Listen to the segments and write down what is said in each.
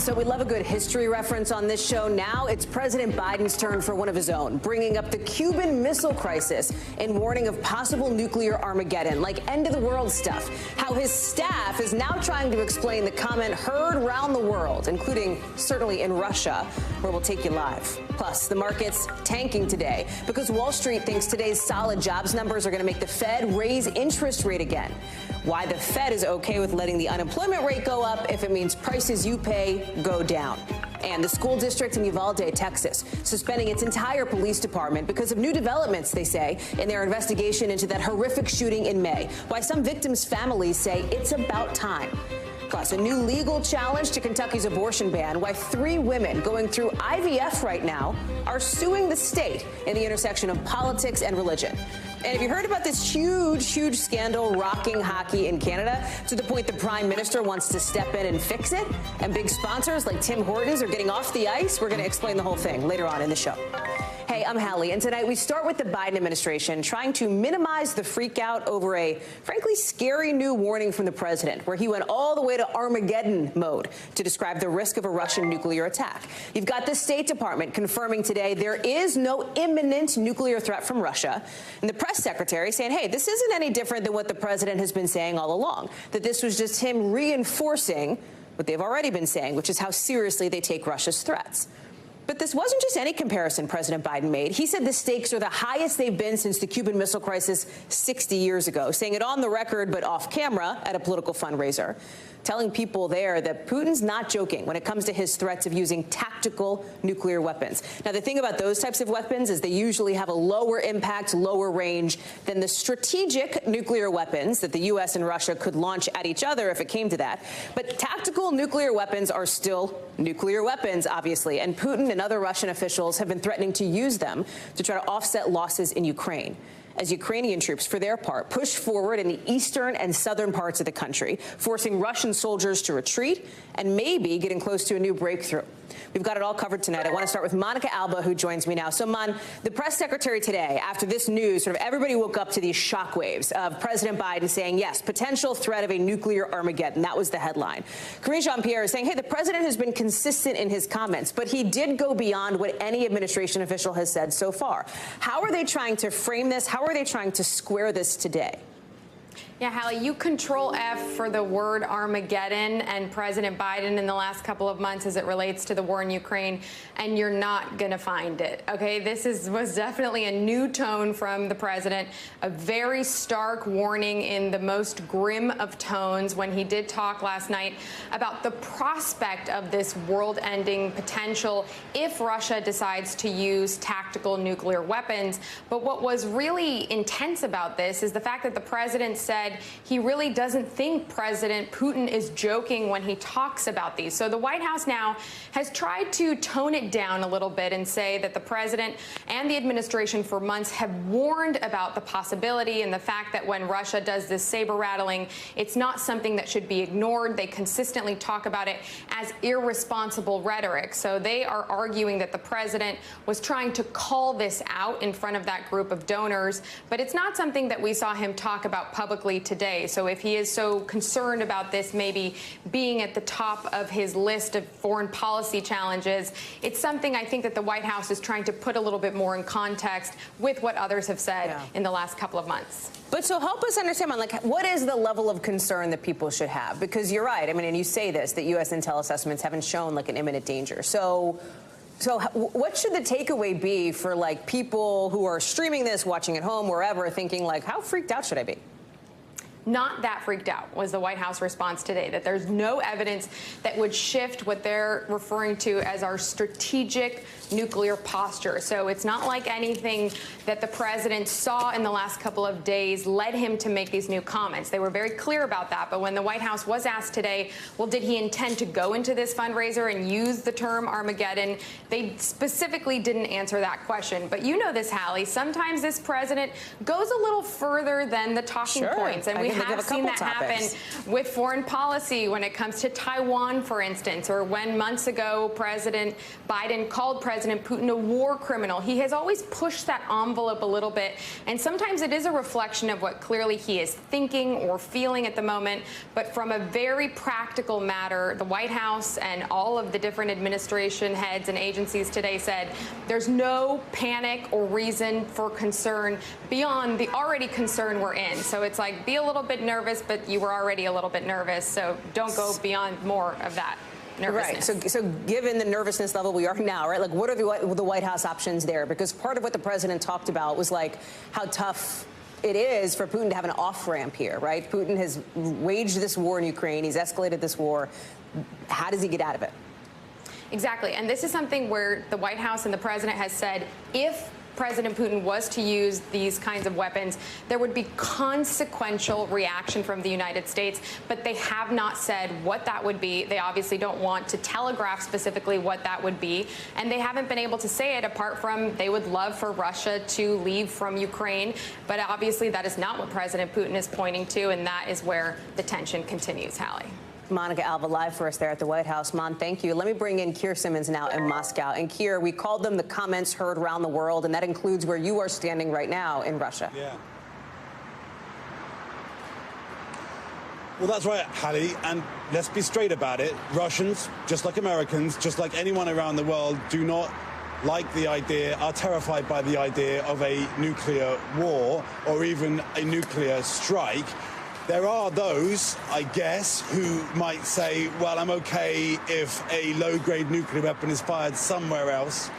So we love a good history reference on this show. Now it's President Biden's turn for one of his own, bringing up the Cuban Missile Crisis and warning of possible nuclear Armageddon, like end-of-the-world stuff. How his staff is now trying to explain the comment heard around the world, including certainly in Russia, where we'll take you live. Plus, the market's tanking today because Wall Street thinks today's solid jobs numbers are going to make the Fed raise interest rate again. Why the Fed is okay with letting the unemployment rate go up if it means prices you pay go down. And the school district in Uvalde, Texas, suspending its entire police department because of new developments, they say, in their investigation into that horrific shooting in May. Why some victims' families say it's about time. Plus, a new legal challenge to Kentucky's abortion ban. Why 3 women going through IVF right now are suing the state in the intersection of politics and religion. And have you heard about this huge scandal rocking hockey in Canada to the point the Prime Minister wants to step in and fix it? And big sponsors like Tim Hortons are getting off the ice? We're going to explain the whole thing later on in the show. Hey, I'm Hallie, and tonight we start with the Biden administration trying to minimize the freak out over a, frankly, scary new warning from the president, where he went all the way to Armageddon mode to describe the risk of a Russian nuclear attack. You've got the State Department confirming today there is no imminent nuclear threat from Russia, and the press secretary saying, hey, this isn't any different than what the president has been saying all along, that this was just him reinforcing what they've already been saying, which is how seriously they take Russia's threats. But this wasn't just any comparison President Biden made. He said the stakes are the highest they've been since the Cuban Missile Crisis 60 years ago, saying it on the record but off camera at a political fundraiser, telling people there that Putin's not joking when it comes to his threats of using tactical nuclear weapons. Now, the thing about those types of weapons is they usually have a lower impact, lower range than the strategic nuclear weapons that the U.S. and Russia could launch at each other if it came to that. But tactical nuclear weapons are still nuclear weapons, obviously, and Putin and other Russian officials have been threatening to use them to try to offset losses in Ukraine, as Ukrainian troops, for their part, push forward in the eastern and southern parts of the country, forcing Russian soldiers to retreat and maybe getting close to a new breakthrough. We've got it all covered tonight. I want to start with Monica Alba, who joins me now. So, Mon, the press secretary today, after this news, sort of everybody woke up to these shockwaves of President Biden saying, yes, potential threat of a nuclear Armageddon. That was the headline. Karine Jean-Pierre is saying, hey, the president has been consistent in his comments, but he did go beyond what any administration official has said so far. How are they trying to frame this? How are they trying to square this today? Yeah, Hallie, you control F for the word Armageddon and President Biden in the last couple of months as it relates to the war in Ukraine, and you're not going to find it. OK, this was definitely a new tone from the president, a very stark warning in the most grim of tones when he did talk last night about the prospect of this world-ending potential if Russia decides to use tactical nuclear weapons. But what was really intense about this is the fact that the president said he really doesn't think President Putin is joking when he talks about these. So the White House now has tried to tone it down a little bit and say that the president and the administration for months have warned about the possibility and the fact that when Russia does this saber rattling, it's not something that should be ignored. They consistently talk about it as irresponsible rhetoric. So they are arguing that the president was trying to call this out in front of that group of donors, but it's not something that we saw him talk about publicly today. So if he is so concerned about this maybe being at the top of his list of foreign policy challenges, it's something I think that the White House is trying to put a little bit more in context with what others have said in the last couple of months. But so help us understand, like, what is the level of concern that people should have? Because you're right. I mean, and you say this, that U.S. intel assessments haven't shown like an imminent danger. So what should the takeaway be for like people who are streaming this, watching at home, wherever, thinking like, how freaked out should I be? Not that freaked out was the White House response today, that there's no evidence that would shift what they're referring to as our strategic nuclear posture. So it's not like anything that the president saw in the last couple of days led him to make these new comments. They were very clear about that. But when the White House was asked today, well, did he intend to go into this fundraiser and use the term Armageddon? They specifically didn't answer that question. But you know this, Hallie, sometimes this president goes a little further than the talking points. And we have seen that happen with foreign policy when it comes to Taiwan, for instance, or when months ago President Biden called President Putin a war criminal. He has always pushed that envelope a little bit, and sometimes it is a reflection of what clearly he is thinking or feeling at the moment. But from a very practical matter, the White House and all of the different administration heads and agencies today said there's no panic or reason for concern beyond the already concern we're in. So it's like, be a little bit nervous, but you were already a little bit nervous, so don't go beyond more of that nervousness. Right. So given the nervousness level we are now, right, like what are the White House options there? Because part of what the president talked about was like how tough it is for Putin to have an off-ramp here, right? Putin has waged this war in Ukraine. He's escalated this war. How does he get out of it? Exactly. And this is something where the White House and the president has said, if President Putin was to use these kinds of weapons, there would be consequential reaction from the United States, but they have not said what that would be. They obviously don't want to telegraph specifically what that would be, and they haven't been able to say it apart from they would love for Russia to leave from Ukraine, but obviously that is not what President Putin is pointing to, and that is where the tension continues, Hallie. Monica Alva live for us there at the White House. Mon, thank you. Let me bring in Keir Simmons now in Moscow. And Keir, we called them the comments heard around the world, and that includes where you are standing right now in Russia. Yeah. Well, that's right, Hallie, and let's be straight about it. Russians, just like Americans, just like anyone around the world, do not like the idea, are terrified by the idea of a nuclear war or even a nuclear strike. There are those, I guess, who might say, well, I'm okay if a low-grade nuclear weapon is fired somewhere else,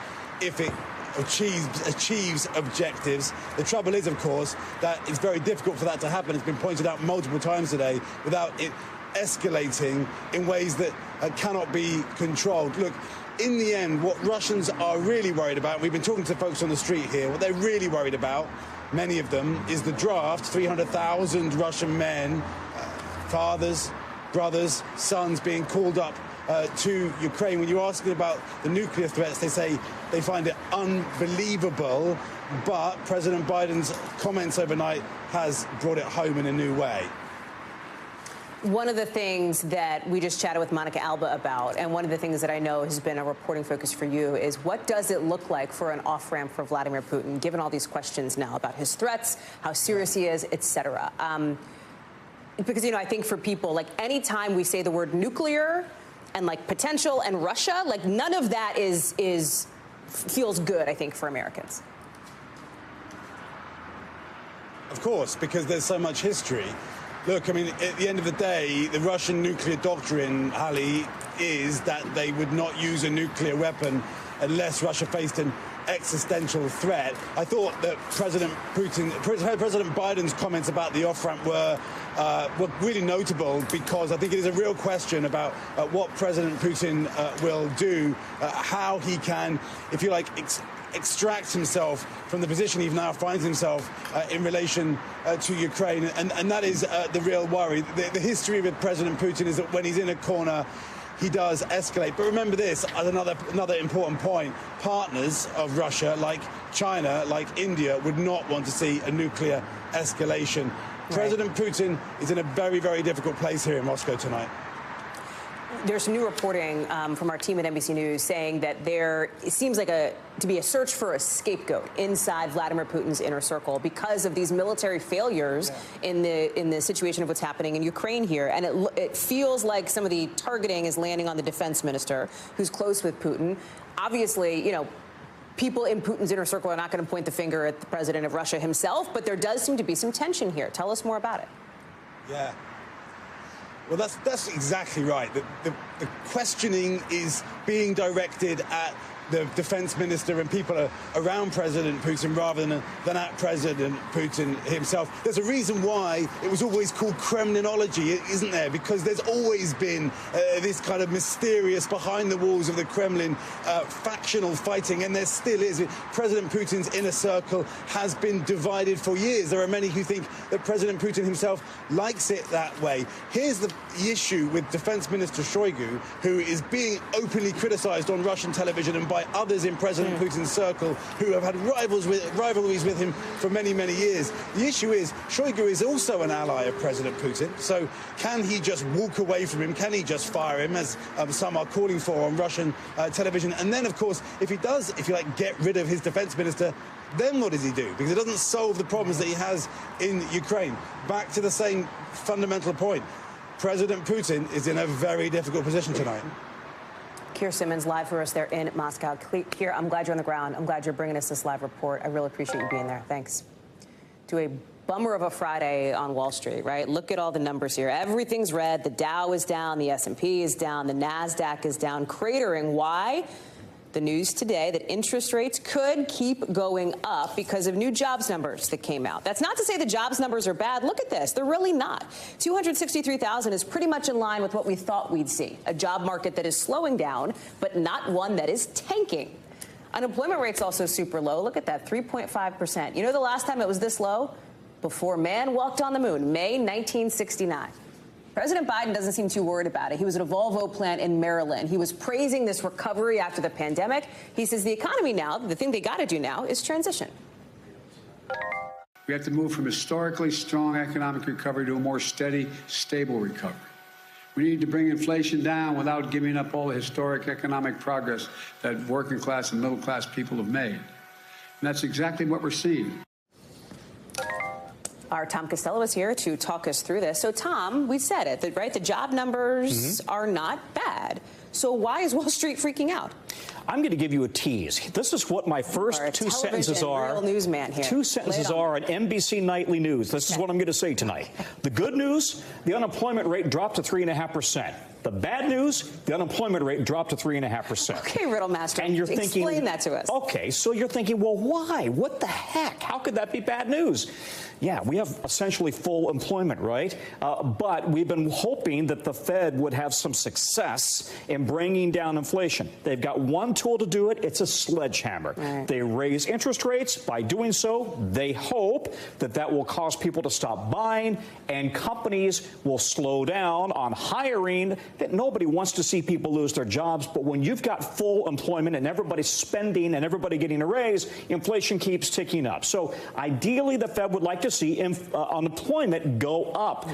if it achieves objectives. The trouble is, of course, that it's very difficult for that to happen. It's been pointed out multiple times today without it escalating in ways that cannot be controlled. Look, in the end, what Russians are really worried about, we've been talking to folks on the street here, what they're really worried about, many of them, is the draft. 300,000 Russian men, fathers, brothers, sons being called up to Ukraine. When you're asking about the nuclear threats, they say they find it unbelievable, but President Biden's comments overnight has brought it home in a new way. One of the things that we just chatted with Monica Alba about, and one of the things that I know has been a reporting focus for you, is what does it look like for an off-ramp for Vladimir Putin, given all these questions now about his threats, how serious he is, et cetera? Because, you know, I think for people, like, anytime we say the word nuclear and, like, potential and Russia, like, none of that feels good, I think, for Americans. Of course, because there's so much history. Look, I mean, at the end of the day, the Russian nuclear doctrine, Hallie, is that they would not use a nuclear weapon unless Russia faced an existential threat. I thought that President Biden's comments about the off-ramp were really notable, because I think it is a real question about what President Putin will do, how he can, if you like, extract himself from the position he now finds himself in relation to Ukraine. And that is the real worry. The history with President Putin is that when he's in a corner, he does escalate. But remember this, as another important point, partners of Russia, like China, like India, would not want to see a nuclear escalation. Right. President Putin is in a very, very difficult place here in Moscow tonight. There's some new reporting from our team at NBC News saying that it seems like to be a search for a scapegoat inside Vladimir Putin's inner circle because of these military failures in the situation of what's happening in Ukraine here. And it feels like some of the targeting is landing on the defense minister, who's close with Putin. Obviously, you know, people in Putin's inner circle are not going to point the finger at the president of Russia himself, but there does seem to be some tension here. Tell us more about it. Yeah. Well, that's exactly right. The questioning is being directed at the defense minister and people around President Putin rather than at President Putin himself. There's a reason why it was always called Kremlinology, isn't there? Because there's always been this kind of mysterious behind the walls of the Kremlin factional fighting, and there still is. President Putin's inner circle has been divided for years. There are many who think that President Putin himself likes it that way. Here's the issue with Defense Minister Shoigu, who is being openly criticized on Russian television and by by others in President Putin's circle who have had rivalries with him for many, many years. The issue is Shoigu is also an ally of President Putin, so can he just walk away from him? Can he just fire him, as some are calling for on Russian television? And then, of course, if he does, if you like, get rid of his defense minister, then what does he do? Because it doesn't solve the problems that he has in Ukraine. Back to the same fundamental point. President Putin is in a very difficult position tonight. Keir Simmons live for us there in Moscow. Keir, I'm glad you're on the ground. I'm glad you're bringing us this live report. I really appreciate you being there. Thanks. To a bummer of a Friday on Wall Street, right? Look at all the numbers here. Everything's red. The Dow is down. The S&P is down. The NASDAQ is down, cratering. Why? The news today that interest rates could keep going up because of new jobs numbers that came out. That's not to say the jobs numbers are bad. Look at this. They're really not. 263,000 is pretty much in line with what we thought we'd see. A job market that is slowing down, but not one that is tanking. Unemployment rate's also super low. Look at that, 3.5%. You know the last time it was this low? Before man walked on the moon, May 1969. President Biden doesn't seem too worried about it. He was at a Volvo plant in Maryland. He was praising this recovery after the pandemic. He says the economy now, the thing they got to do now is transition. We have to move from historically strong economic recovery to a more steady, stable recovery. We need to bring inflation down without giving up all the historic economic progress that working class and middle class people have made. And that's exactly what we're seeing. Our Tom Costello is here to talk us through this. So, Tom, we said it, right? The job numbers are not bad. So why is Wall Street freaking out? I'm going to give you a tease. This is what my first two sentences are. Real newsman here. Two sentences are on NBC Nightly News. This is what I'm going to say tonight. The good news, the unemployment rate dropped to 3.5%. The bad news, the unemployment rate dropped to 3.5%. Okay, Riddle Master. And you're thinking, explain that to us. Okay, so you're thinking, well, why? What the heck? How could that be bad news? Yeah, we have essentially full employment, right? But we've been hoping that the Fed would have some success in bringing down inflation. They've got one tool to do it. It's a sledgehammer. Right. They raise interest rates. By doing so, they hope that that will cause people to stop buying and companies will slow down on hiring. That nobody wants to see people lose their jobs. But when you've got full employment and everybody's spending and everybody getting a raise, inflation keeps ticking up. So ideally, the Fed would like to see unemployment go up.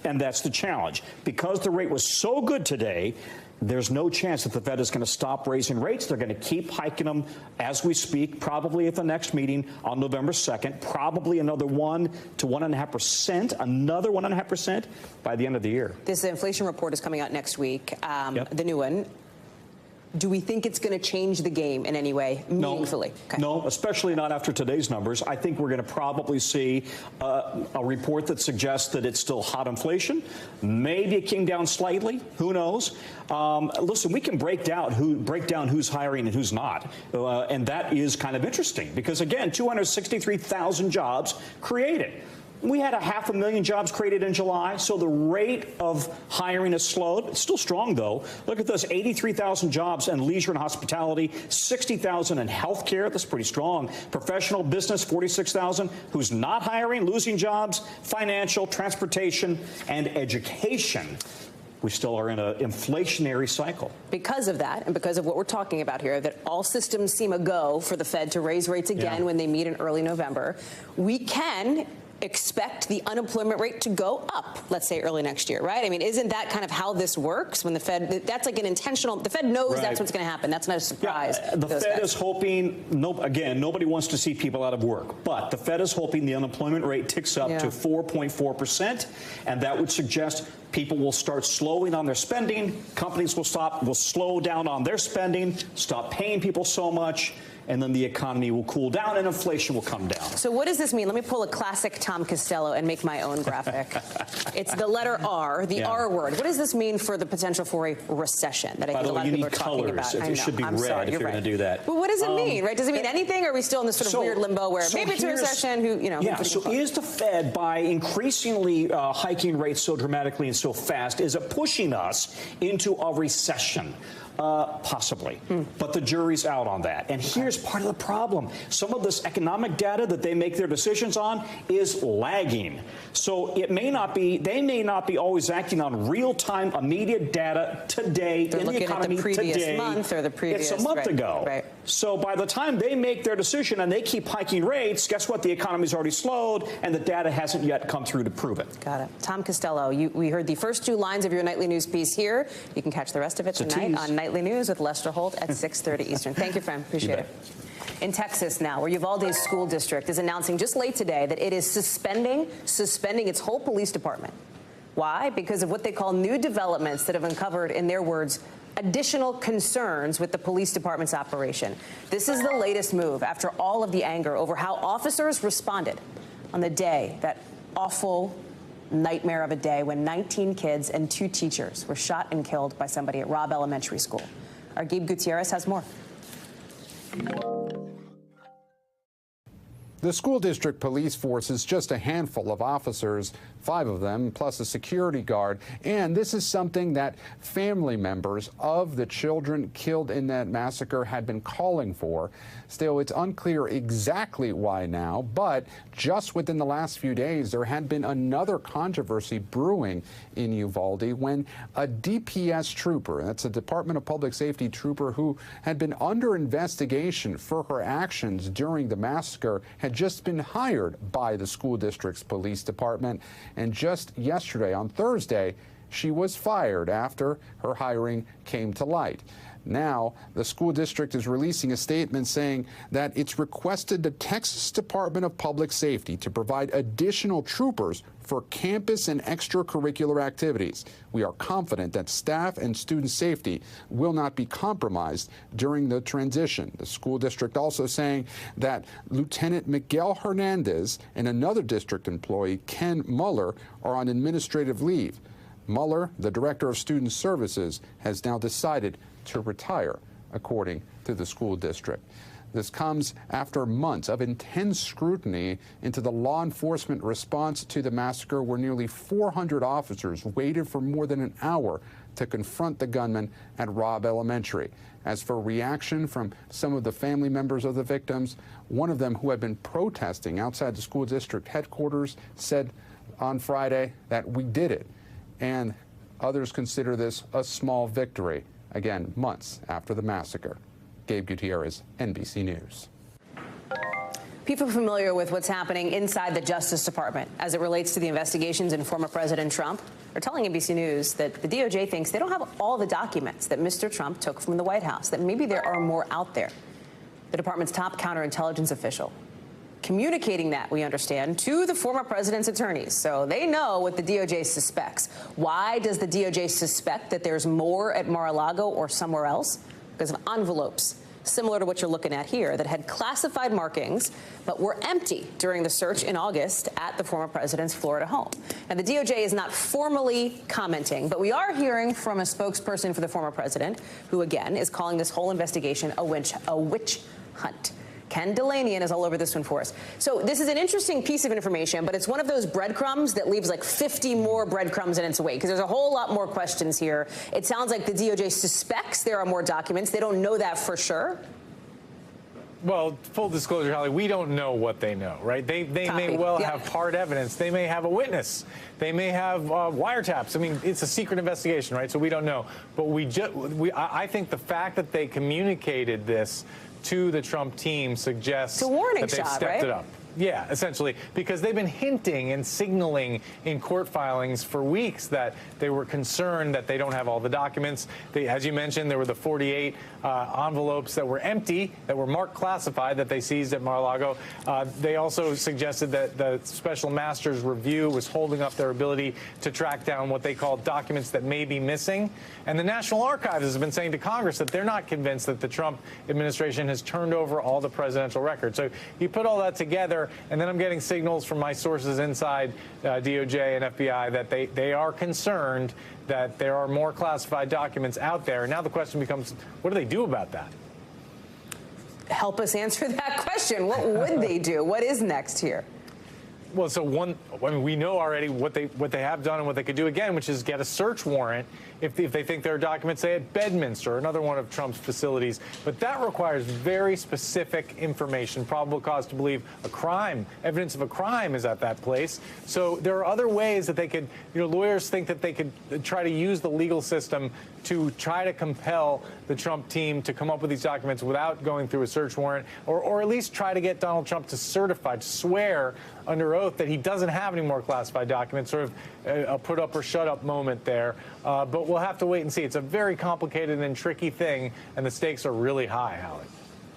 And that's the challenge. Because the rate was so good today, there's no chance that the Fed is going to stop raising rates. They're going to keep hiking them as we speak, probably at the next meeting on November 2nd, probably another 1 to 1.5%, another 1.5% by the end of the year. This inflation report is coming out next week, the new one. Do we think it's going to change the game in any way meaningfully? No, especially not after today's numbers. I think we're going to probably see a report that suggests that it's still hot inflation. Maybe it came down slightly. Who knows? Listen, we can break down who's hiring and who's not. And that is kind of interesting because, again, 263,000 jobs created. We had 500,000 jobs created in July, so the rate of hiring has slowed. It's still strong, though. Look at this, 83,000 jobs in leisure and hospitality, 60,000 in healthcare. That's pretty strong. Professional business, 46,000. Who's not hiring, losing jobs? Financial, transportation, and education. We still are in an inflationary cycle. Because of that, and because of what we're talking about here, that all systems seem a go for the Fed to raise rates again when they meet in early November, we can expect the unemployment rate to go up, let's say early next year, right? I mean, isn't that kind of how this works when the Fed, that's like an intentional, the Fed knows that's what's going to happen. That's not a surprise. The Fed is hoping, again, nobody wants to see people out of work, but the Fed is hoping the unemployment rate ticks up to 4.4%, and that would suggest people will start slowing on their spending, companies will slow down on their spending, stop paying people so much, and then the economy will cool down and inflation will come down. So what does this mean? Let me pull a classic Tom Costello and make my own graphic. It's the letter R, the R word. What does this mean for the potential for a recession that I think a lot of people are talking about? It should be red if you're going to do that. Well, what does it mean, right? Does it mean anything, or are we still in this sort of weird limbo where maybe it's a recession? So is the Fed, by increasingly hiking rates so dramatically and so fast, is it pushing us into a recession? Possibly. But the jury's out on that. And here's part of the problem. Some of this economic data that they make their decisions on is lagging. So it may not be, they may not be always acting on real-time, immediate data today in the economy at the previous today. month or the previous, it's a month ago. Right. So by the time they make their decision and they keep hiking rates, guess what? The economy's already slowed and the data hasn't yet come through to prove it. Got it. Tom Costello, we heard the first 2 lines of your nightly news piece here. You can catch the rest of it tonight on Nightly News with Lester Holt at 6:30 Eastern. Thank you, friend. Appreciate it. In Texas now, where Uvalde School District is announcing just late today that it is suspending its whole police department. Why? Because of what they call new developments that have uncovered, in their words, additional concerns with the police department's operation. This is the latest move after all of the anger over how officers responded on the day, that awful nightmare of a day when 19 kids and 2 teachers were shot and killed by somebody at Robb Elementary School. Our Gabe Gutierrez has more. The school district police force is just a handful of officers, 5 of them, plus a security guard. And this is something that family members of the children killed in that massacre had been calling for. Still, it's unclear exactly why now, but just within the last few days, there had been another controversy brewing in Uvalde when a DPS trooper, that's a Department of Public Safety trooper who had been under investigation for her actions during the massacre, had just been hired by the school district's police department. And just yesterday, on Thursday, she was fired after her hiring came to light. Now, the school district is releasing a statement saying that it's requested the Texas Department of Public Safety to provide additional troopers for campus and extracurricular activities. We are confident that staff and student safety will not be compromised during the transition. The school district also saying that Lieutenant Miguel Hernandez and another district employee, Ken Muller, are on administrative leave. Muller, the director of student services, has now decided to retire, according to the school district. This comes after months of intense scrutiny into the law enforcement response to the massacre, where nearly 400 officers waited for more than an hour to confront the gunman at Robb Elementary. As for reaction from some of the family members of the victims, one of them, who had been protesting outside the school district headquarters, said on Friday that we did it. And others consider this a small victory, again, months after the massacre. Gabe Gutierrez, NBC News. People familiar with what's happening inside the Justice Department as it relates to the investigations in former President Trump are telling NBC News that the DOJ thinks they don't have all the documents that Mr. Trump took from the White House, that maybe there are more out there. The department's top counterintelligence official communicating that, we understand, to the former president's attorneys. So they know what the DOJ suspects. Why does the DOJ suspect that there's more at Mar-a-Lago or somewhere else? Because of envelopes similar to what you're looking at here that had classified markings but were empty during the search in August at the former president's Florida home. And the DOJ is not formally commenting, but we are hearing from a spokesperson for the former president, who again is calling this whole investigation a witch hunt. Ken Delanian is all over this one for us. So this is an interesting piece of information, but it's one of those breadcrumbs that leaves like 50 more breadcrumbs in its wake, because there's a whole lot more questions here. It sounds like the DOJ suspects there are more documents. They don't know that for sure. Well, full disclosure, Hallie, we don't know what they know, right? They may well have hard evidence. They may have a witness. They may have wiretaps. I mean, it's a secret investigation, right? So we don't know. But I think the fact that they communicated this to the Trump team suggests that they've stepped it up. Yeah, essentially, because they've been hinting and signaling in court filings for weeks that they were concerned that they don't have all the documents. As you mentioned, there were the 48 envelopes that were empty, that were marked classified, that they seized at Mar-a-Lago. They also suggested that the special master's review was holding up their ability to track down what they call documents that may be missing. And the National Archives has been saying to Congress that they're not convinced that the Trump administration has turned over all the presidential records. So you put all that together, and then I'm getting signals from my sources inside DOJ and FBI that they are concerned that there are more classified documents out there. And now the question becomes, what do they do about that? Help us answer that question. What would they do? What is next here? Well, so we know already what they have done and what they could do again, which is get a search warrant if they think there are documents, say, at Bedminster, another one of Trump's facilities. But that requires very specific information, probable cause to believe a crime, evidence of a crime is at that place. So there are other ways that they could, lawyers think that they could try to use the legal system to try to compel the Trump team to come up with these documents without going through a search warrant, or at least try to get Donald Trump to certify, to swear under oath that he doesn't have any more classified documents, sort of a put up or shut up moment there. But we'll have to wait and see. It's a very complicated and tricky thing, and the stakes are really high, Hallie.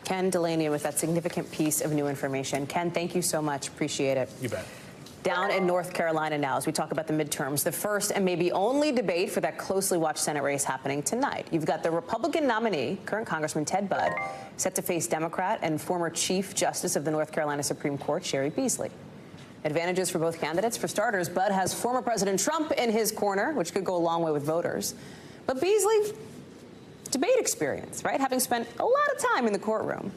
Ken Delaney with that significant piece of new information. Ken, thank you so much. Appreciate it. You bet. Down in North Carolina now, as we talk about the midterms, the first and maybe only debate for that closely watched Senate race happening tonight. You've got the Republican nominee, current Congressman Ted Budd, set to face Democrat and former Chief Justice of the North Carolina Supreme Court, Cheri Beasley. Advantages for both candidates. For starters, Budd has former President Trump in his corner, which could go a long way with voters. But Beasley, debate experience, right? Having spent a lot of time in the courtroom.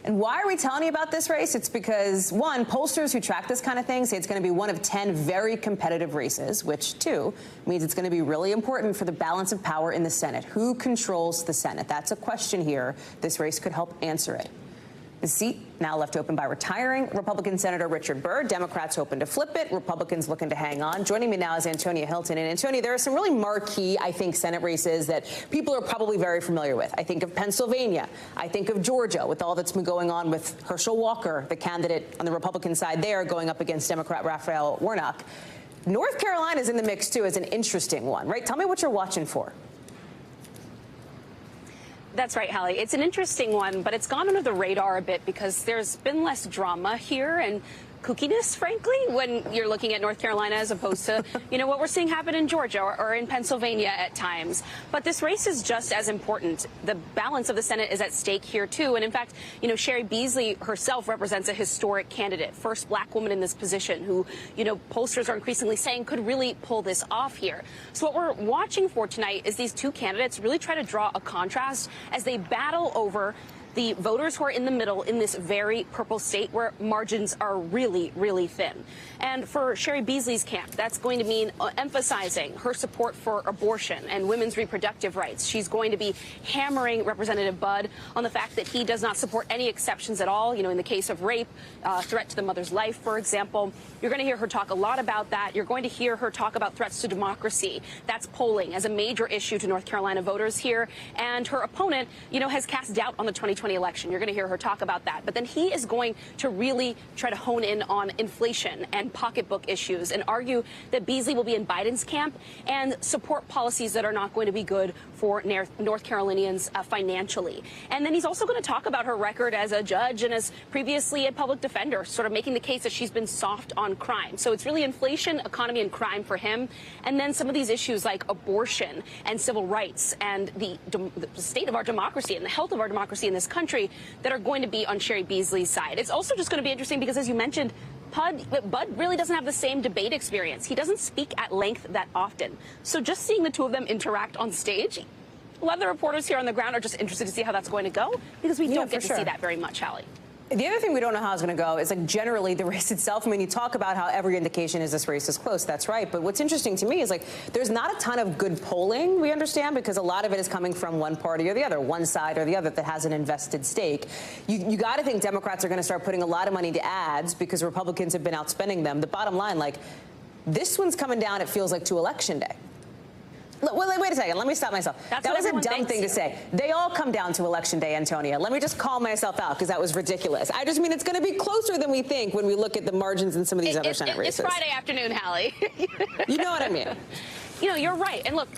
And why are we telling you about this race? It's because, one, pollsters who track this kind of thing say it's going to be one of 10 very competitive races, which, two, means it's going to be really important for the balance of power in the Senate. Who controls the Senate? That's a question here. This race could help answer it. The seat now left open by retiring Republican Senator Richard Burr. Democrats hoping to flip it. Republicans looking to hang on. Joining me now is Antonia Hilton. And Antonia, there are some really marquee, I think, Senate races that people are probably very familiar with. I think of Pennsylvania. I think of Georgia, with all that's been going on with Herschel Walker, the candidate on the Republican side there, going up against Democrat Raphael Warnock. North Carolina is in the mix, too, as an interesting one, right? Tell me what you're watching for. That's right, Hallie. It's an interesting one, but it's gone under the radar a bit because there's been less drama here and kookiness, frankly, when you're looking at North Carolina as opposed to, what we're seeing happen in Georgia or in Pennsylvania at times. But this race is just as important. The balance of the Senate is at stake here, too. And in fact, Cheri Beasley herself represents a historic candidate, first black woman in this position who, pollsters are increasingly saying could really pull this off here. So what we're watching for tonight is these two candidates really try to draw a contrast as they battle over the voters who are in the middle in this very purple state where margins are really, really thin. And for Cheri Beasley's camp, that's going to mean emphasizing her support for abortion and women's reproductive rights. She's going to be hammering Representative Budd on the fact that he does not support any exceptions at all, in the case of rape, threat to the mother's life, for example. You're going to hear her talk a lot about that. You're going to hear her talk about threats to democracy. That's polling as a major issue to North Carolina voters here. And her opponent, has cast doubt on the 2020 election. You're going to hear her talk about that. But then he is going to really try to hone in on inflation and pocketbook issues and argue that Beasley will be in Biden's camp and support policies that are not going to be good for North Carolinians financially. And then he's also going to talk about her record as a judge and as previously a public defender, sort of making the case that she's been soft on crime. So it's really inflation, economy, and crime for him. And then some of these issues like abortion and civil rights and the state of our democracy and the health of our democracy in this country that are going to be on Cheri Beasley's side. It's also just going to be interesting because, as you mentioned, Budd really doesn't have the same debate experience. He doesn't speak at length that often. So just seeing the two of them interact on stage, a lot of the reporters here on the ground are just interested to see how that's going to go because we don't get to see that very much, Hallie. The other thing we don't know how it's going to go is generally the race itself. I mean, you talk about how every indication is this race is close. That's right. But what's interesting to me is there's not a ton of good polling, we understand, because a lot of it is coming from one party or the other, one side or the other that has an invested stake. You got to think Democrats are going to start putting a lot of money to ads because Republicans have been outspending them. The bottom line, this one's coming down, it feels like, to Election Day. Well, wait a second. Let me stop myself. That was a dumb thing to say. They all come down to Election Day, Antonia. Let me just call myself out because that was ridiculous. I just mean it's going to be closer than we think when we look at the margins in some of these other Senate races. It's Friday afternoon, Hallie. You know what I mean. You're right. And look,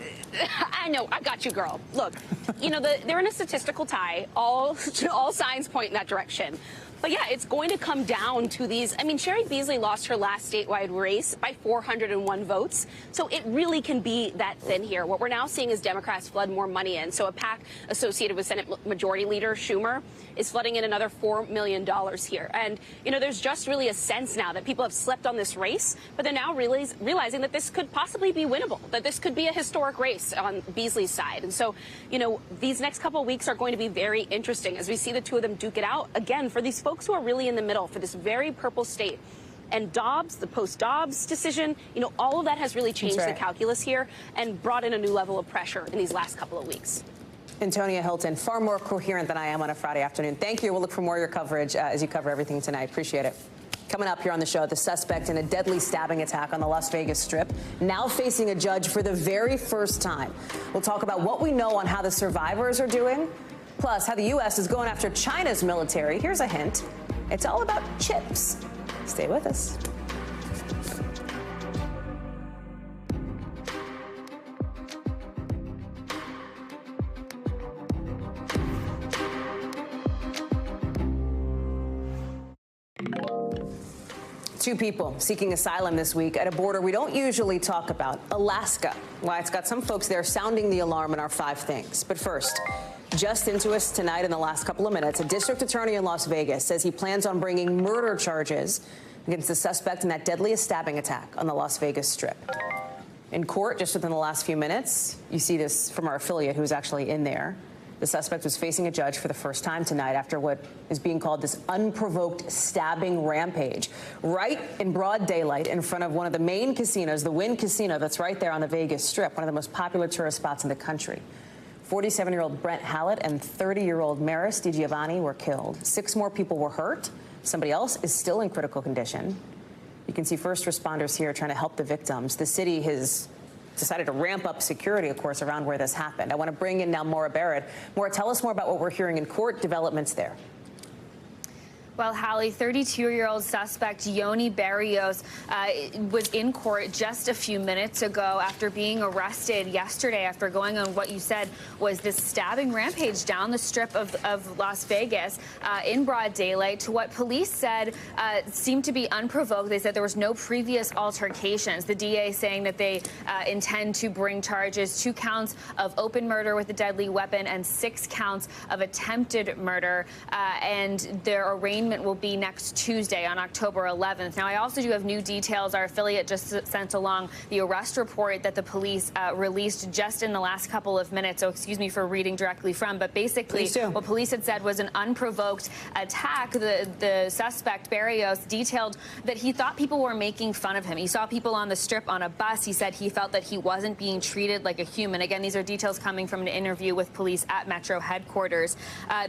I know, I got you, girl. Look, they're in a statistical tie. All signs point in that direction. But yeah, it's going to come down to these. I mean, Cheri Beasley lost her last statewide race by 401 votes. So it really can be that thin here. What we're now seeing is Democrats flood more money in. So a PAC associated with Senate Majority Leader Schumer is flooding in another $4 million here. And, there's just really a sense now that people have slept on this race, but they're now realizing that this could possibly be winnable, that this could be a historic race on Beasley's side. And so, these next couple of weeks are going to be very interesting as we see the two of them duke it out again for these folks who are really in the middle, for this very purple state And Dobbs, the post-Dobbs decision, all of that has really changed the calculus here and brought in a new level of pressure in these last couple of weeks. Antonia Hilton, far more coherent than I am on a Friday afternoon. Thank you. We'll look for more of your coverage as you cover everything tonight. Appreciate it. Coming up here on the show, the suspect in a deadly stabbing attack on the Las Vegas Strip, now facing a judge for the very first time. We'll talk about what we know on how the survivors are doing, plus how the U.S. is going after China's military. Here's a hint. It's all about chips. Stay with us. Two people seeking asylum this week at a border we don't usually talk about, Alaska. Why it's got some folks there sounding the alarm in our 5 things. But first, just into us tonight in the last couple of minutes, a district attorney in Las Vegas says he plans on bringing murder charges against the suspect in that deadliest stabbing attack on the Las Vegas Strip. In court, just within the last few minutes, you see this from our affiliate who's actually in there. The suspect was facing a judge for the first time tonight after what is being called this unprovoked stabbing rampage, right in broad daylight in front of one of the main casinos, the Wynn Casino that's right there on the Vegas Strip, one of the most popular tourist spots in the country. 47-year-old Brent Hallie and 30-year-old Maris DiGiovanni were killed. 6 more people were hurt. Somebody else is still in critical condition. You can see first responders here trying to help the victims. The city has decided to ramp up security, of course, around where this happened. I want to bring in now Maura Barrett. Maura, tell us more about what we're hearing in court developments there. Well, Hallie, 32-year-old suspect Yoni Barrios was in court just a few minutes ago after being arrested yesterday after going on what you said was this stabbing rampage down the strip of Las Vegas in broad daylight to what police said seemed to be unprovoked. They said there was no previous altercations. The DA saying that they intend to bring charges, 2 counts of open murder with a deadly weapon and 6 counts of attempted murder, and their arraignment will be next Tuesday on October 11th. Now, I also do have new details. Our affiliate just sent along the arrest report that the police released just in the last couple of minutes. So excuse me for reading directly from, but basically what police had said was an unprovoked attack. The suspect, Barrios, detailed that he thought people were making fun of him. He saw people on the strip on a bus. He said he felt that he wasn't being treated like a human. Again, these are details coming from an interview with police at Metro headquarters.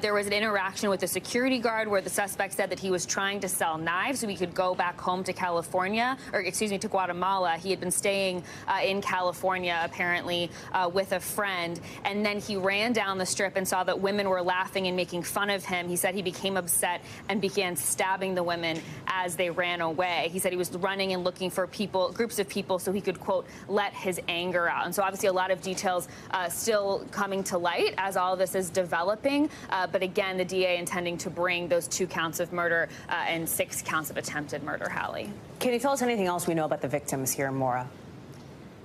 There was an interaction with a security guard where the suspect said that he was trying to sell knives so he could go back home to California, or excuse me, to Guatemala. He had been staying in California, apparently, with a friend. And then he ran down the strip and saw that women were laughing and making fun of him. He said he became upset and began stabbing the women as they ran away. He said he was running and looking for people, groups of people, so he could, quote, let his anger out. And so obviously a lot of details still coming to light as all of this is developing. But again, the DA intending to bring those 2 counts of murder and 6 counts of attempted murder, Hallie. Can you tell us anything else we know about the victims here, Maura?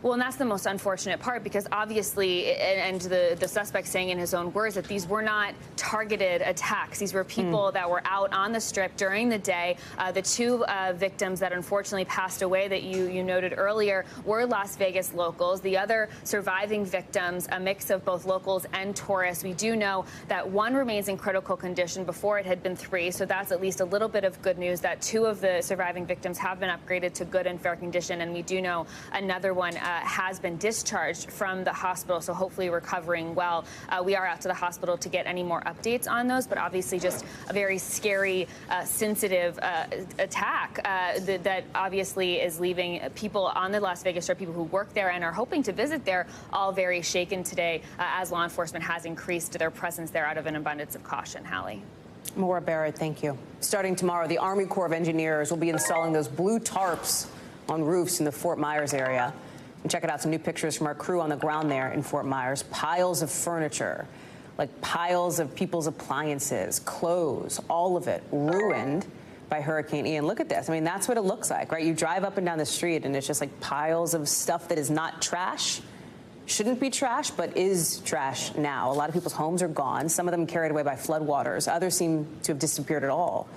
Well, and that's the most unfortunate part, because obviously, and the suspect saying in his own words that these were not targeted attacks. These were people that were out on the strip during the day. The 2 victims that unfortunately passed away that you noted earlier were Las Vegas locals. The other surviving victims, a mix of both locals and tourists. We do know that 1 remains in critical condition. Before it had been 3, so that's at least a little bit of good news that 2 of the surviving victims have been upgraded to good and fair condition, and we do know another one has been discharged from the hospital, so hopefully recovering well. We are out to the hospital to get any more updates on those, but obviously just a very scary, sensitive attack that obviously is leaving people on the Las Vegas Strip, people who work there and are hoping to visit there, all very shaken today as law enforcement has increased their presence there out of an abundance of caution, Hallie. Maura Barrett, thank you. Starting tomorrow, the Army Corps of Engineers will be installing those blue tarps on roofs in the Fort Myers area. And check it out, some new pictures from our crew on the ground there in Fort Myers. Piles of furniture, like piles of people's appliances, clothes, all of it ruined by Hurricane Ian. Look at this. I mean, that's what it looks like, right? You drive up and down the street and it's just like piles of stuff that is not trash, shouldn't be trash, but is trash now. A lot of people's homes are gone. Some of them carried away by floodwaters. Others seem to have disappeared at all.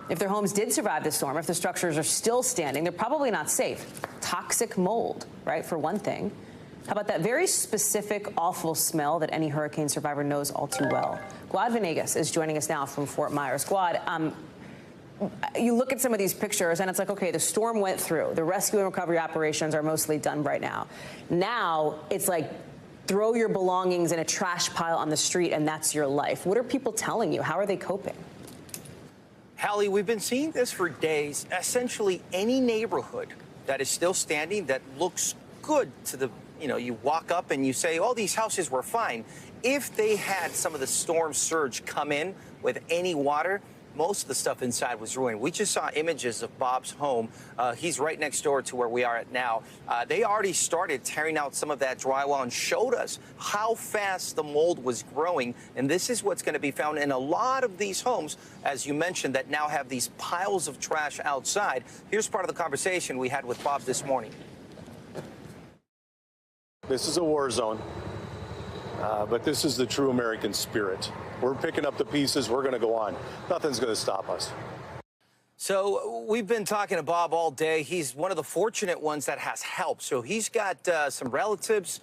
If their homes did survive the storm, if the structures are still standing, they're probably not safe. Toxic mold, right, for one thing. How about that very specific, awful smell that any hurricane survivor knows all too well? Guad Venegas is joining us now from Fort Myers. Guad, you look at some of these pictures and it's like, okay, the storm went through. The rescue and recovery operations are mostly done right now. Now it's like throw your belongings in a trash pile on the street and that's your life. What are people telling you? How are they coping? Hallie, we've been seeing this for days. Essentially, any neighborhood that is still standing that looks good to the, you walk up and you say, oh, these houses were fine. If they had some of the storm surge come in with any water, most of the stuff inside was ruined. We just saw images of Bob's home. He's right next door to where we are at now. They already started tearing out some of that drywall and showed us how fast the mold was growing. And this is what's going to be found in a lot of these homes, as you mentioned, that now have these piles of trash outside. Here's part of the conversation we had with Bob this morning. This is a war zone, but this is the true American spirit. We're picking up the pieces. We're going to go on. Nothing's going to stop us. So we've been talking to Bob all day. He's one of the fortunate ones that has help. So he's got some relatives,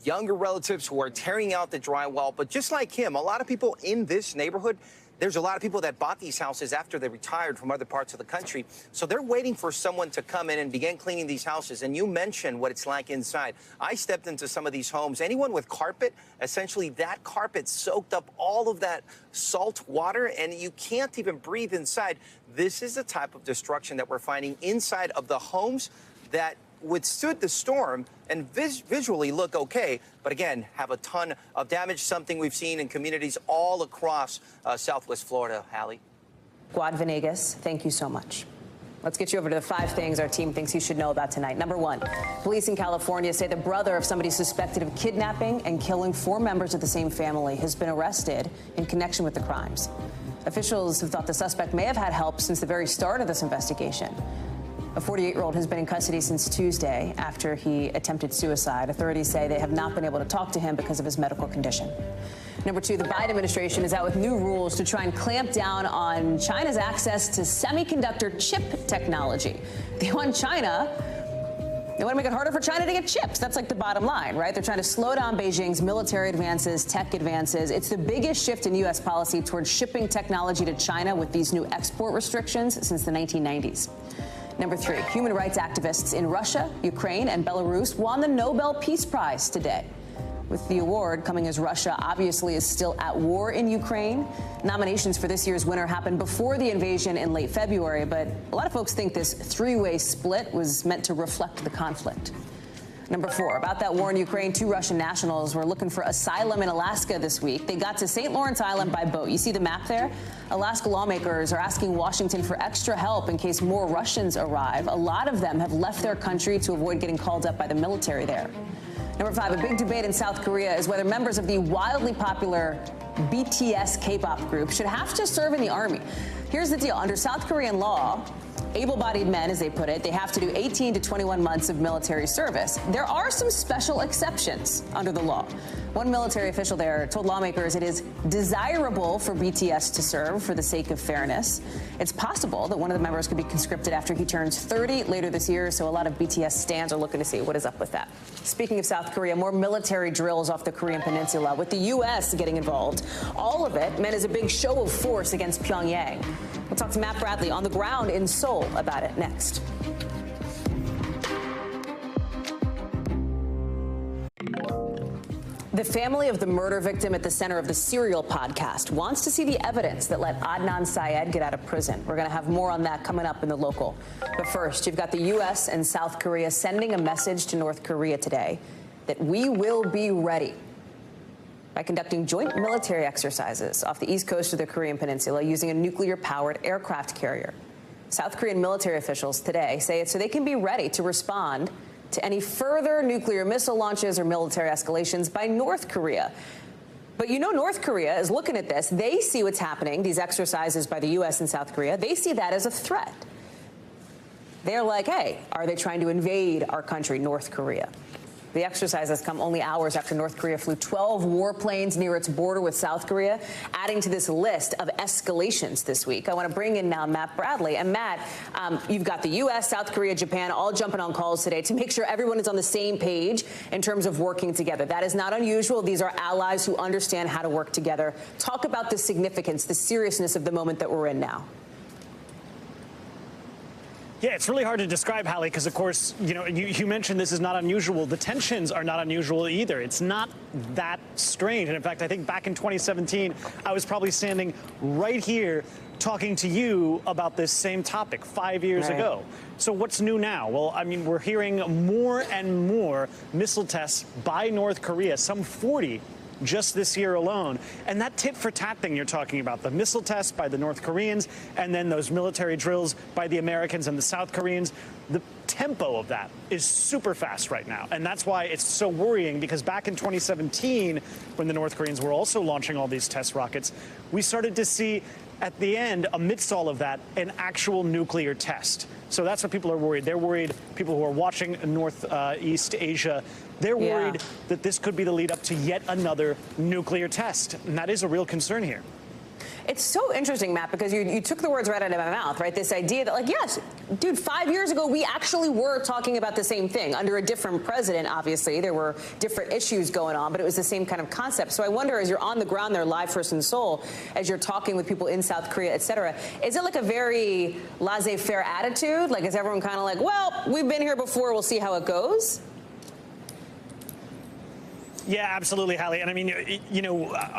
younger relatives who are tearing out the drywall. But just like him, a lot of people in this neighborhood, there's a lot of people that bought these houses after they retired from other parts of the country. So they're waiting for someone to come in and begin cleaning these houses. And you mentioned what it's like inside. I stepped into some of these homes. Anyone with carpet, essentially that carpet soaked up all of that salt water and you can't even breathe inside. This is the type of destruction that we're finding inside of the homes that withstood the storm and visually look okay, but again, have a ton of damage, something we've seen in communities all across Southwest Florida. Hallie. Guad Venegas, thank you so much. Let's get you over to the 5 things our team thinks you should know about tonight. Number 1, police in California say the brother of somebody suspected of kidnapping and killing 4 members of the same family has been arrested in connection with the crimes. Officials have thought the suspect may have had help since the very start of this investigation. A 48-year-old has been in custody since Tuesday after he attempted suicide. Authorities say they have not been able to talk to him because of his medical condition. Number 2, the Biden administration is out with new rules to try and clamp down on China's access to semiconductor chip technology. They want to make it harder for China to get chips. That's like the bottom line, right? They're trying to slow down Beijing's military advances, tech advances. It's the biggest shift in U.S. policy towards shipping technology to China with these new export restrictions since the 1990s. Number 3, human rights activists in Russia, Ukraine, and Belarus won the Nobel Peace Prize today, with the award coming as Russia obviously is still at war in Ukraine. Nominations for this year's winner happened before the invasion in late February, but a lot of folks think this 3-way split was meant to reflect the conflict. Number 4, about that war in Ukraine, 2 Russian nationals were looking for asylum in Alaska this week. They got to St. Lawrence Island by boat. You see the map there? Alaska lawmakers are asking Washington for extra help in case more Russians arrive. A lot of them have left their country to avoid getting called up by the military there. Number 5, a big debate in South Korea is whether members of the wildly popular BTS K-pop group should have to serve in the army. Here's the deal. Under South Korean law, able-bodied men, as they put it, they have to do 18 to 21 months of military service. There are some special exceptions under the law. One military official there told lawmakers it is desirable for BTS to serve for the sake of fairness. It's possible that one of the members could be conscripted after he turns 30 later this year, so a lot of BTS stans are looking to see what is up with that. Speaking of South Korea, more military drills off the Korean peninsula, with the U.S. getting involved. All of it meant as a big show of force against Pyongyang. We'll talk to Matt Bradley on the ground in Seoul about it next. The family of the murder victim at the center of the Serial podcast wants to see the evidence that let Adnan Syed get out of prison. We're going to have more on that coming up in the local. But first, you've got the U.S. and South Korea sending a message to North Korea today that we will be ready by conducting joint military exercises off the east coast of the Korean peninsula using a nuclear-powered aircraft carrier. South Korean military officials today say it's so they can be ready to respond to any further nuclear missile launches or military escalations by North Korea. But you know North Korea is looking at this. They see what's happening, these exercises by the U.S. and South Korea. They see that as a threat. They're like, hey, are they trying to invade our country, North Korea? The exercises come only hours after North Korea flew 12 warplanes near its border with South Korea, adding to this list of escalations this week. I want to bring in now Matt Bradley. And Matt, you've got the U.S., South Korea, Japan all jumping on calls today to make sure everyone is on the same page in terms of working together. That is not unusual. These are allies who understand how to work together. Talk about the significance, the seriousness of the moment that we're in now. Yeah, it's really hard to describe, Hallie, because, of course, you mentioned this is not unusual. The tensions are not unusual either. It's not that strange. And in fact, I think back in 2017, I was probably standing right here talking to you about this same topic 5 years ago. So what's new now? Well, I mean, we're hearing more and more missile tests by North Korea, some 40 just this year alone. And that tit for tat thing you're talking about, the missile tests by the North Koreans and then those military drills by the Americans and the South Koreans, the tempo of that is super fast right now. And that's why it's so worrying, because back in 2017, when the North Koreans were also launching all these test rockets, we started to see at the end, amidst all of that, an actual nuclear test. So that's what people are worried. They're worried, people who are watching Northeast Asia, they're worried that this could be the lead up to yet another nuclear test. And that is a real concern here. It's so interesting, Matt, because you took the words right out of my mouth, right? This idea that, like, yes, dude, 5 years ago, we actually were talking about the same thing under a different president, obviously. There were different issues going on, but it was the same kind of concept. So I wonder, as you're on the ground there live, first and Seoul, as you're talking with people in South Korea, et cetera, is it like a very laissez-faire attitude? Like, is everyone kind of like, well, we've been here before, we'll see how it goes? Yeah, absolutely, Hallie. And I mean,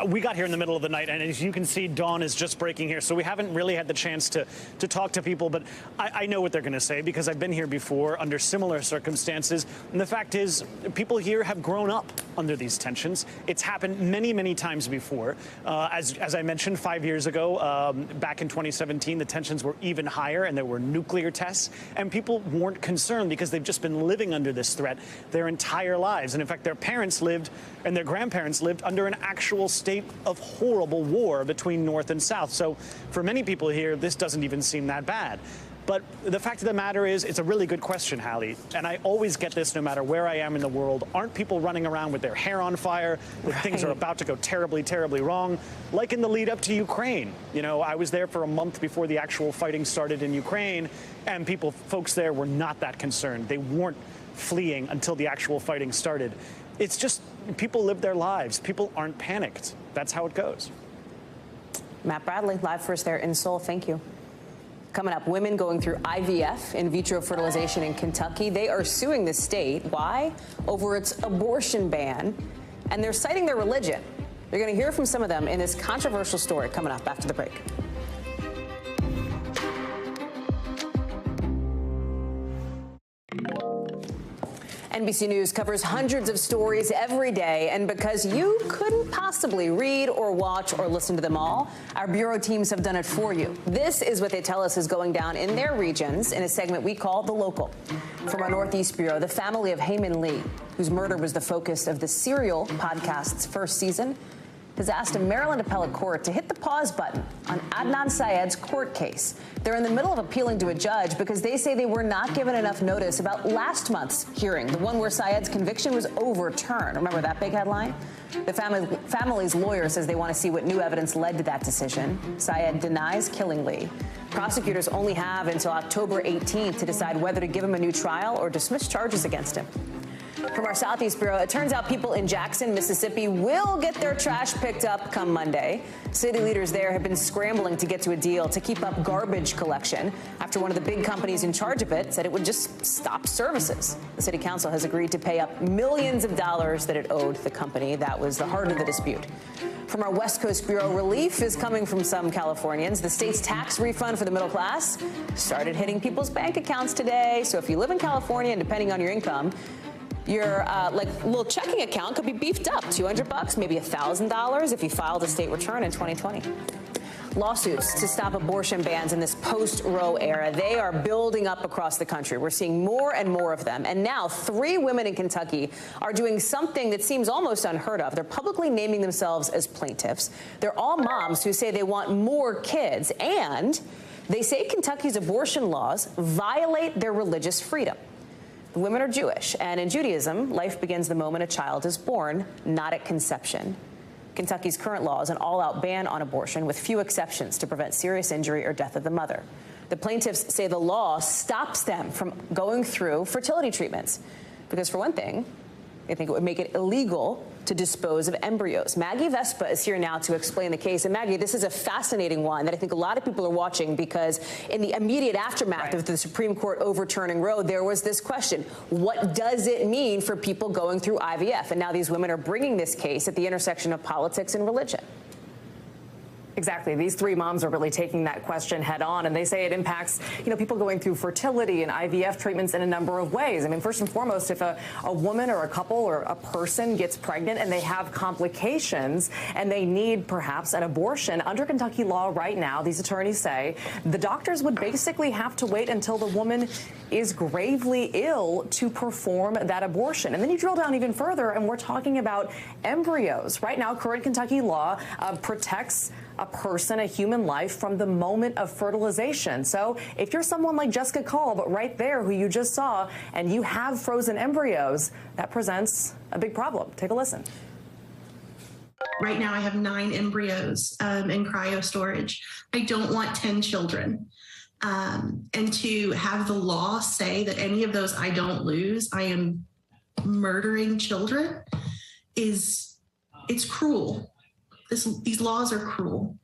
we got here in the middle of the night, and as you can see, dawn is just breaking here. So we haven't really had the chance to talk to people, but I know what they're going to say, because I've been here before under similar circumstances. And the fact is, people here have grown up under these tensions. It's happened many, many times before. As I mentioned, 5 years ago, back in 2017, the tensions were even higher, and there were nuclear tests. And people weren't concerned because they've just been living under this threat their entire lives. And in fact, their parents lived and their grandparents lived under an actual state of horrible war between North and South. So for many people here, this doesn't even seem that bad. But the fact of the matter is, it's a really good question, Hallie. And I always get this no matter where I am in the world. Aren't people running around with their hair on fire, that things are about to go terribly, terribly wrong, like in the lead up to Ukraine? I was there for a month before the actual fighting started in Ukraine, and folks there were not that concerned. They weren't fleeing until the actual fighting started. It's just people live their lives. People aren't panicked. That's how it goes. Matt Bradley, live for us there in Seoul. Thank you. Coming up, women going through IVF, in vitro fertilization in Kentucky. They are suing the state. Why? Over its abortion ban. And they're citing their religion. You're going to hear from some of them in this controversial story coming up after the break. NBC News covers hundreds of stories every day, and because you couldn't possibly read or watch or listen to them all, our bureau teams have done it for you. This is what they tell us is going down in their regions in a segment we call The Local. From our Northeast Bureau, the family of Heyman Lee, whose murder was the focus of the Serial podcast's first season, has asked a Maryland appellate court to hit the pause button on Adnan Syed's court case. They're in the middle of appealing to a judge because they say they were not given enough notice about last month's hearing, the one where Syed's conviction was overturned. Remember that big headline? The family's lawyer says they want to see what new evidence led to that decision. Syed denies killing Lee. Prosecutors only have until October 18th to decide whether to give him a new trial or dismiss charges against him. From our Southeast Bureau, it turns out people in Jackson, Mississippi will get their trash picked up come Monday. City leaders there have been scrambling to get to a deal to keep up garbage collection after one of the big companies in charge of it said it would just stop services. The city council has agreed to pay up millions of dollars that it owed the company. That was the heart of the dispute. From our West Coast Bureau, relief is coming from some Californians. The state's tax refund for the middle class started hitting people's bank accounts today. So if you live in California, and depending on your income, your little checking account could be beefed up, $200, maybe $1,000 if you filed a state return in 2020. Lawsuits to stop abortion bans in this post-Roe era, they are building up across the country. We're seeing more and more of them. And now 3 women in Kentucky are doing something that seems almost unheard of. They're publicly naming themselves as plaintiffs. They're all moms who say they want more kids, and they say Kentucky's abortion laws violate their religious freedom. The women are Jewish, and in Judaism, life begins the moment a child is born, not at conception. Kentucky's current law is an all-out ban on abortion with few exceptions to prevent serious injury or death of the mother. The plaintiffs say the law stops them from going through fertility treatments because, for one thing, they think it would make it illegal to dispose of embryos. Maggie Vespa is here now to explain the case. And Maggie, this is a fascinating one that I think a lot of people are watching, because in the immediate aftermath of the Supreme Court overturning Roe, there was this question: what does it mean for people going through IVF? And now these women are bringing this case at the intersection of politics and religion. Exactly. These three moms are really taking that question head on, and they say it impacts, people going through fertility and IVF treatments in a number of ways. I mean, first and foremost, if a woman or a couple or a person gets pregnant and they have complications and they need perhaps an abortion, under Kentucky law right now, these attorneys say the doctors would basically have to wait until the woman is gravely ill to perform that abortion. And then you drill down even further, and we're talking about embryos. Right now, current Kentucky law protects a person, a human life, from the moment of fertilization. So if you're someone like Jessica Kolb right there, who you just saw, and you have frozen embryos, that presents a big problem. Take a listen. Right now I have 9 embryos in cryo storage. I don't want 10 children. And to have the law say that any of those I don't lose, I am murdering children, it's cruel. These laws are cruel.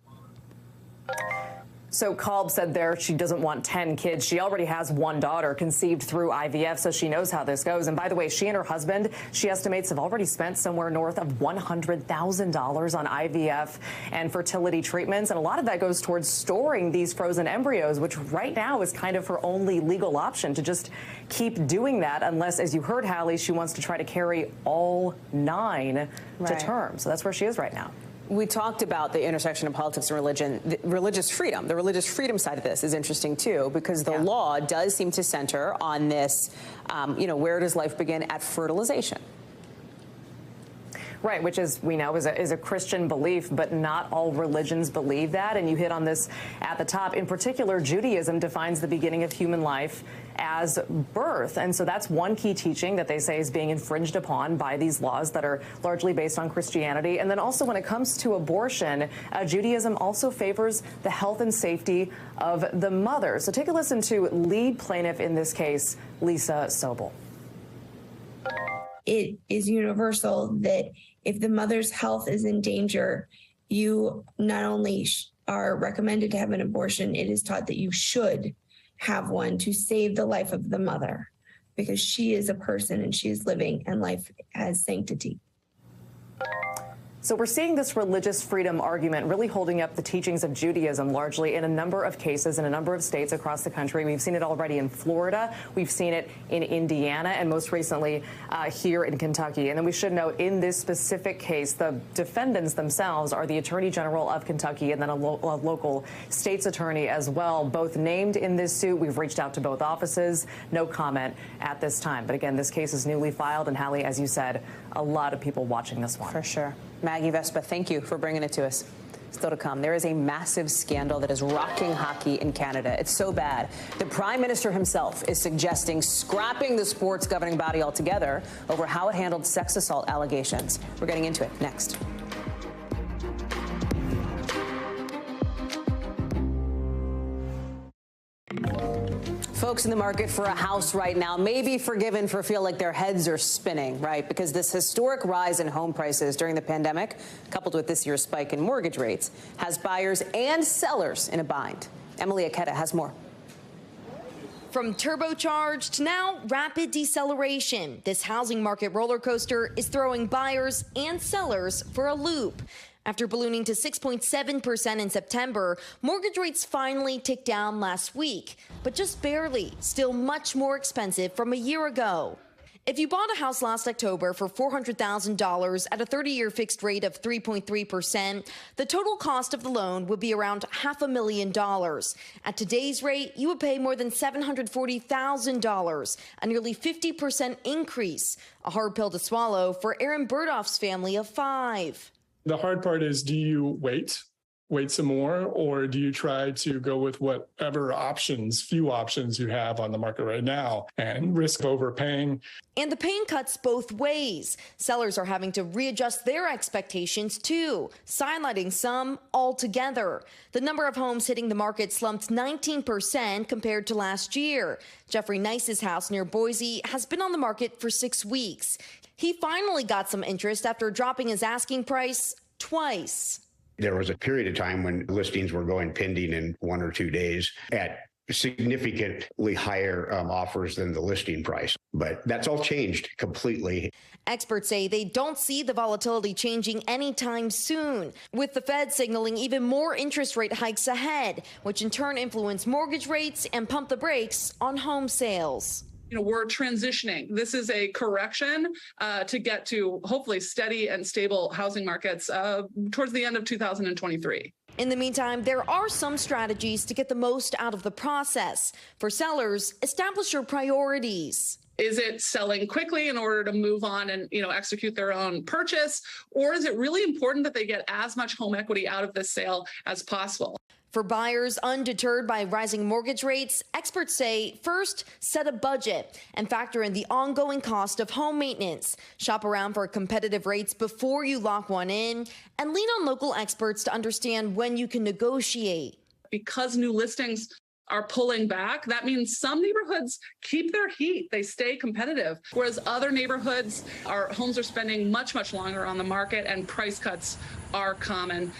So Kolb said there she doesn't want 10 kids. She already has 1 daughter conceived through IVF, so she knows how this goes. And by the way, she and her husband, she estimates, have already spent somewhere north of $100,000 on IVF and fertility treatments. And a lot of that goes towards storing these frozen embryos, which right now is kind of her only legal option, to just keep doing that, unless, as you heard, Hallie, she wants to try to carry all 9 to term. So that's where she is right now. We talked about the intersection of politics and religion. The religious freedom side of this is interesting, too, because the law does seem to center on this, where does life begin? At fertilization. Right, which, as we know, is a Christian belief, but not all religions believe that. And you hit on this at the top. In particular, Judaism defines the beginning of human life as birth. And so that's one key teaching that they say is being infringed upon by these laws that are largely based on Christianity. And then also, when it comes to abortion, Judaism also favors the health and safety of the mother. So take a listen to lead plaintiff in this case, Lisa Sobel. It is universal that if the mother's health is in danger, you not only are recommended to have an abortion, it is taught that you should have one to save the life of the mother, because she is a person and she is living, and life has sanctity. So we're seeing this religious freedom argument really holding up the teachings of Judaism largely in a number of cases in a number of states across the country. We've seen it already in Florida. We've seen it in Indiana, and most recently here in Kentucky. And then we should note, in this specific case, the defendants themselves are the Attorney General of Kentucky and then a local state's attorney as well, both named in this suit. We've reached out to both offices. No comment at this time. But again, this case is newly filed. And Hallie, as you said, a lot of people watching this one. For sure. Maggie Vespa, thank you for bringing it to us. Still to come, there is a massive scandal that is rocking hockey in Canada. It's so bad, the Prime Minister himself is suggesting scrapping the sport's governing body altogether over how it handled sex assault allegations. We're getting into it next. Folks in the market for a house right now may be forgiven for feel like their heads are spinning, right? Because this historic rise in home prices during the pandemic, coupled with this year's spike in mortgage rates, has buyers and sellers in a bind. Emily Aketa has more. From turbocharged to now rapid deceleration, this housing market roller coaster is throwing buyers and sellers for a loop. After ballooning to 6.7% in September, mortgage rates finally ticked down last week, but just barely, still much more expensive from a year ago. If you bought a house last October for $400,000 at a 30-year fixed rate of 3.3%, the total cost of the loan would be around $500,000. At today's rate, you would pay more than $740,000, a nearly 50% increase, a hard pill to swallow for Aaron Burdoff's family of 5. The hard part is, do you wait wait some more, or do you try to go with whatever few options you have on the market right now and risk overpaying? And the pain cuts both ways. Sellers are having to readjust their expectations too, sidelining some altogether. The number of homes hitting the market slumped 19% compared to last year. Jeffrey Nice's house near Boise has been on the market for 6 weeks. He finally got some interest after dropping his asking price twice. There was a period of time when listings were going pending in 1 or 2 days at significantly higher offers than the listing price. But that's all changed completely. Experts say they don't see the volatility changing anytime soon, with the Fed signaling even more interest rate hikes ahead, which in turn influence mortgage rates and pump the brakes on home sales. We're transitioning. This is a correction to get to hopefully steady and stable housing markets towards the end of 2023. In the meantime, there are some strategies to get the most out of the process. For sellers, establish your priorities. Is it selling quickly in order to move on and, execute their own purchase? Or is it really important that they get as much home equity out of this sale as possible? For buyers undeterred by rising mortgage rates, experts say first, set a budget and factor in the ongoing cost of home maintenance. Shop around for competitive rates before you lock one in, and lean on local experts to understand when you can negotiate. Because new listings are pulling back, that means some neighborhoods keep their heat. They stay competitive, whereas other neighborhoods, our homes are spending much, much longer on the market and price cuts are common.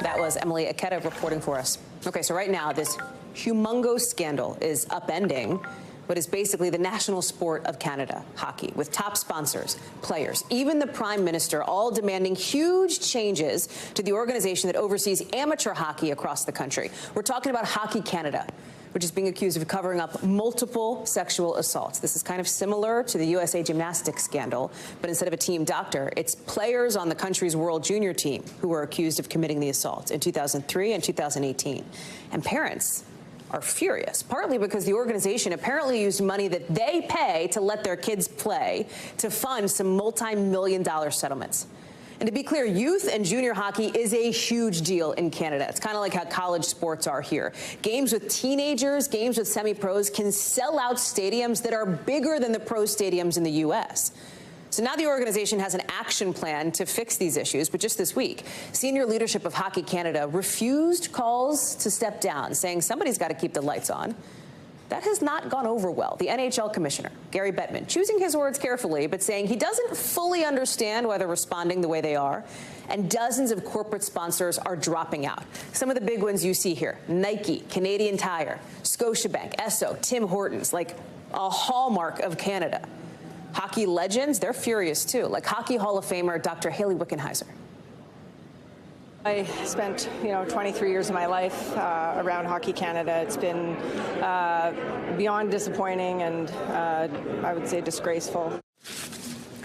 That was Emily Aketa reporting for us. Okay, so right now, this humongous scandal is upending what is basically the national sport of Canada, hockey, with top sponsors, players, even the Prime Minister, all demanding huge changes to the organization that oversees amateur hockey across the country. We're talking about Hockey Canada, which is being accused of covering up multiple sexual assaults. This is kind of similar to the USA Gymnastics scandal, but instead of a team doctor, it's players on the country's World Junior team who were accused of committing the assaults in 2003 and 2018. And parents are furious, partly because the organization apparently used money that they pay to let their kids play to fund some multi-million-dollar settlements. And to be clear, youth and junior hockey is a huge deal in Canada. It's kind of like how college sports are here. Games with teenagers, games with semi-pros can sell out stadiums that are bigger than the pro stadiums in the U.S. So now the organization has an action plan to fix these issues. But just this week, senior leadership of Hockey Canada refused calls to step down, saying somebody's got to keep the lights on. That has not gone over well. The NHL commissioner, Gary Bettman, choosing his words carefully, but saying he doesn't fully understand why they're responding the way they are. And dozens of corporate sponsors are dropping out. Some of the big ones you see here: Nike, Canadian Tire, Scotiabank, Esso, Tim Hortons, like a hallmark of Canada. Hockey legends, they're furious too, like Hockey Hall of Famer Dr. Hallie Wickenheiser. I spent, 23 years of my life around Hockey Canada. It's been beyond disappointing and I would say disgraceful.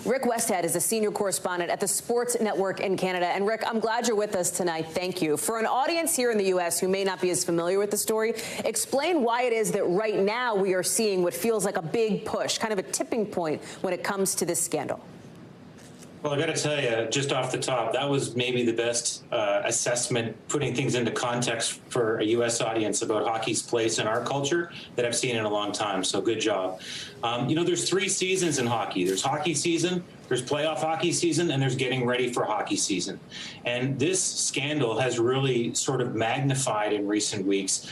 Rick Westhead is a senior correspondent at the Sports Network in Canada. And Rick, I'm glad you're with us tonight. Thank you. For an audience here in the U.S. who may not be as familiar with the story, explain why it is that right now we are seeing what feels like a big push, kind of a tipping point when it comes to this scandal. Well, I got to tell you, just off the top, that was maybe the best assessment, putting things into context for a U.S. audience about hockey's place in our culture that I've seen in a long time. So good job. There's 3 seasons in hockey. There's hockey season, there's playoff hockey season, and there's getting ready for hockey season. And this scandal has really sort of magnified in recent weeks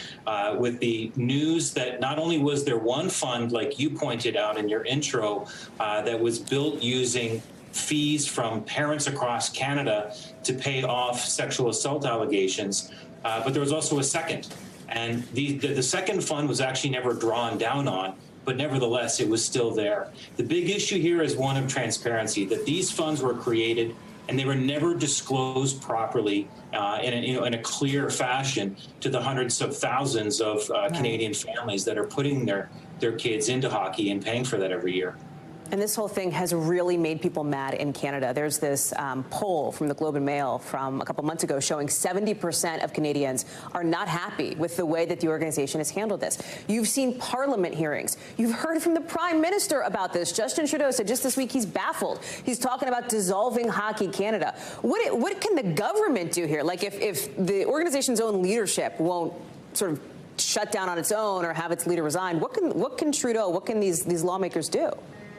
with the news that not only was there one fund, like you pointed out in your intro, that was built using fees from parents across Canada to pay off sexual assault allegations, but there was also a second. And the second fund was actually never drawn down on, but nevertheless, it was still there. The big issue here is one of transparency, that these funds were created and they were never disclosed properly in a clear fashion to the hundreds of thousands of Canadian families that are putting their kids into hockey and paying for that every year. And this whole thing has really made people mad in Canada. There's this poll from the Globe and Mail from a couple months ago showing 70% of Canadians are not happy with the way that the organization has handled this. You've seen Parliament hearings. You've heard from the Prime Minister about this. Justin Trudeau said just this week he's baffled. He's talking about dissolving Hockey Canada. What can the government do here? Like if the organization's own leadership won't sort of shut down on its own or have its leader resign, what can Trudeau, what can these lawmakers do?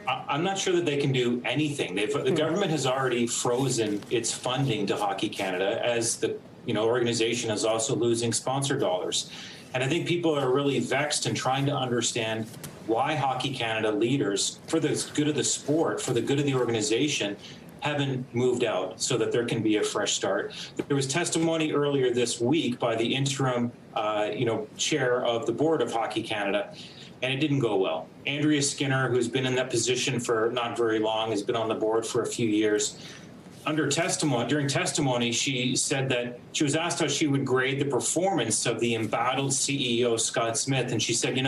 I'm not sure that they can do anything. The government has already frozen its funding to Hockey Canada, as the organization is also losing sponsor dollars. And I think people are really vexed and trying to understand why Hockey Canada leaders, for the good of the sport, for the good of the organization, haven't moved out so that there can be a fresh start. There was testimony earlier this week by the interim, chair of the board of Hockey Canada, and it didn't go well. Andrea Skinner, who's been in that position for not very long, has been on the board for a few years. During testimony, she said that she was asked how she would grade the performance of the embattled CEO, Scott Smith, and she said,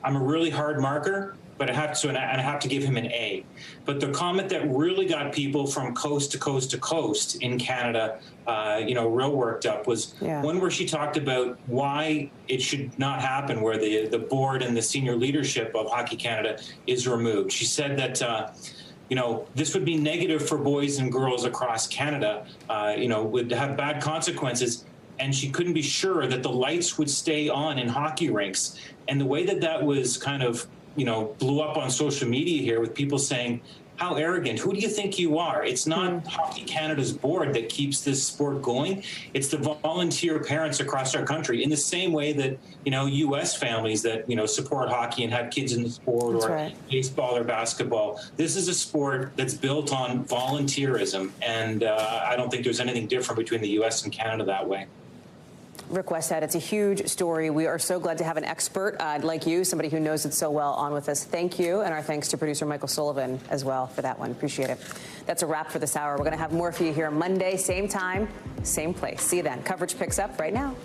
I'm a really hard marker, but I have to give him an A. But the comment that really got people from coast to coast to coast in Canada, real worked up was one where she talked about why it should not happen, where the board and the senior leadership of Hockey Canada is removed. She said that, this would be negative for boys and girls across Canada, would have bad consequences. And she couldn't be sure that the lights would stay on in hockey rinks. And the way that was kind of blew up on social media here with people saying, how arrogant, who do you think you are? It's not Hockey Canada's board that keeps this sport going. It's the volunteer parents across our country, in the same way that, U.S. families that, support hockey and have kids in the sport baseball or basketball. This is a sport that's built on volunteerism. And I don't think there's anything different between the U.S. and Canada that way. Rick Westhead, it's a huge story. We are so glad to have an expert like you, somebody who knows it so well, on with us. Thank you, and our thanks to producer Michael Sullivan as well for that one. Appreciate it. That's a wrap for this hour. We're going to have more for you here Monday, same time, same place. See you then. Coverage picks up right now.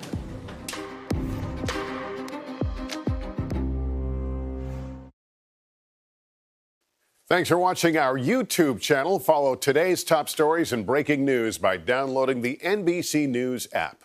Thanks for watching our YouTube channel. Follow today's top stories and breaking news by downloading the NBC News app.